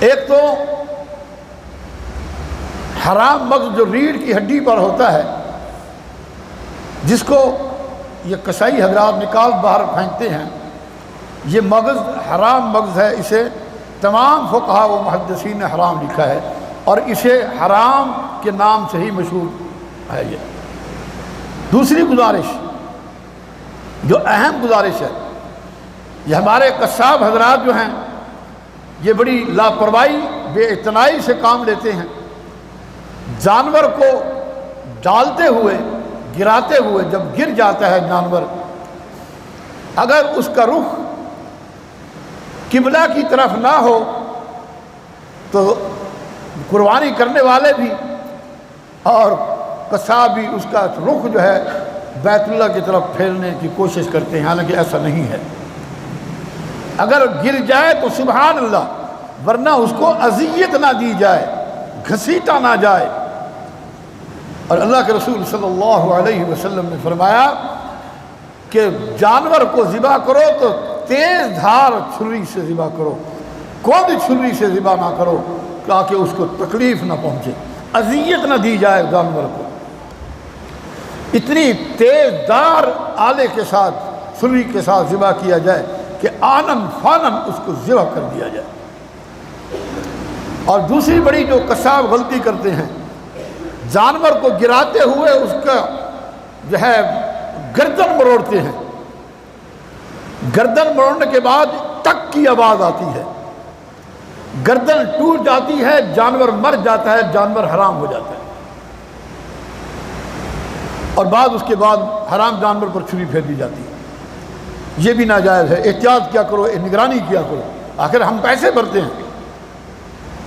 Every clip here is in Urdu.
ایک تو حرام مغز جو ریڑھ کی ہڈی پر ہوتا ہے، جس کو یہ کسائی حضرات نکال باہر پھینکتے ہیں، یہ مغز حرام مغز ہے، اسے تمام فقہاء و محدثین نے حرام لکھا ہے، اور اسے حرام کے نام سے ہی مشہور ہے۔ یہ دوسری گزارش جو اہم گزارش ہے، یہ ہمارے قصاب حضرات جو ہیں یہ بڑی لاپرواہی بے اعتنائی سے کام لیتے ہیں۔ جانور کو ڈالتے ہوئے گراتے ہوئے جب گر جاتا ہے جانور، اگر اس کا رخ قبلہ کی طرف نہ ہو تو قربانی کرنے والے بھی اور قصاب بھی اس کا رخ جو ہے بیت اللہ کی طرف پھیرنے کی کوشش کرتے ہیں، حالانکہ ایسا نہیں ہے۔ اگر گر جائے تو سبحان اللہ، ورنہ اس کو اذیت نہ دی جائے، گھسیٹا نہ جائے۔ اور اللہ کے رسول صلی اللہ علیہ وسلم نے فرمایا کہ جانور کو ذبح کرو تو تیز دھار چھری سے ذبح کرو، کون چھری سے ذبح نہ کرو تاکہ اس کو تکلیف نہ پہنچے، اذیت نہ دی جائے جانور کو۔ اتنی تیز دار آلے کے ساتھ، چھری کے ساتھ ذبح کیا جائے کہ آنن فانن اس کو ذبح کر دیا جائے۔ اور دوسری بڑی جو قصاب غلطی کرتے ہیں، جانور کو گراتے ہوئے اس کا جو ہے گردن مروڑتے ہیں، گردن مروڑنے کے بعد ٹک کی آواز آتی ہے، گردن ٹوٹ جاتی ہے، جانور مر جاتا ہے، جانور حرام ہو جاتا ہے، اور بعد اس کے بعد حرام جانور پر چھری پھیر دی جاتی ہے۔ یہ بھی ناجائز ہے۔ احتیاط کیا کرو، نگرانی کیا کرو، آخر ہم پیسے بھرتے ہیں۔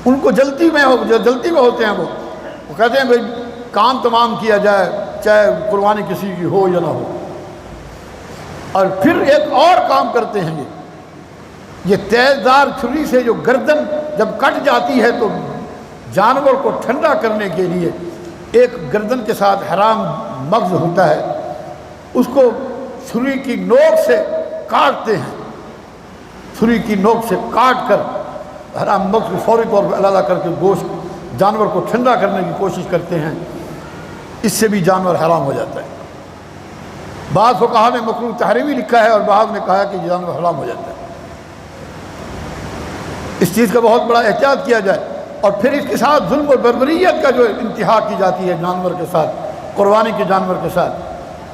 ان کو جلدی میں ہوتے ہیں، وہ کہتے ہیں بھائی کام تمام کیا جائے، چاہے قربانی کسی کی ہو یا نہ ہو۔ اور پھر ایک اور کام کرتے ہیں، یہ تیز دار چھری سے جو گردن جب کٹ جاتی ہے تو جانور کو ٹھنڈا کرنے کے لیے ایک گردن کے ساتھ حرام مغز ہوتا ہے، اس کو چھری کی نوک سے کاٹتے ہیں، چھری کی نوک سے کاٹ کر حرام مغز کو فوری طور پر علیحدہ کر کے گوشت جانور کو ٹھنڈا کرنے کی کوشش کرتے ہیں، اس سے بھی جانور حرام ہو جاتا ہے۔ بعض فقہاء نے مکروہ تحریمی لکھا ہے اور بعض نے کہا کہ جانور حرام ہو جاتا ہے۔ اس چیز کا بہت بڑا احتیاط کیا جائے۔ اور پھر اس کے ساتھ ظلم و بربریت کا جو انتہا کی جاتی ہے جانور کے ساتھ، قربانی کے جانور کے ساتھ،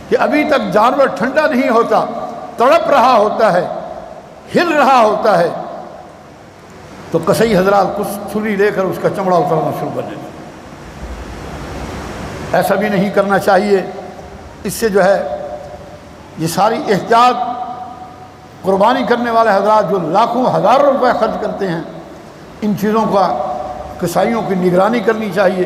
کہ ابھی تک جانور ٹھنڈا نہیں ہوتا، تڑپ رہا ہوتا ہے، ہل رہا ہوتا ہے، تو کسائی حضرات کچھ چھری لے کر اس کا چمڑا اتارنا شروع کر دیتے ہیں۔ ایسا بھی نہیں کرنا چاہیے۔ اس سے جو ہے یہ ساری احتیاط قربانی کرنے والے حضرات جو لاکھوں ہزاروں روپے خرچ کرتے ہیں، ان چیزوں کا کسائیوں کی نگرانی کرنی چاہیے،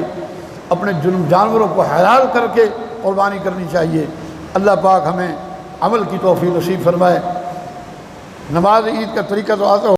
اپنے جانوروں کو حلال کر کے قربانی کرنی چاہیے۔ اللہ پاک ہمیں عمل کی توفیق نصیب فرمائے۔ نماز عید کا طریقہ تو آتا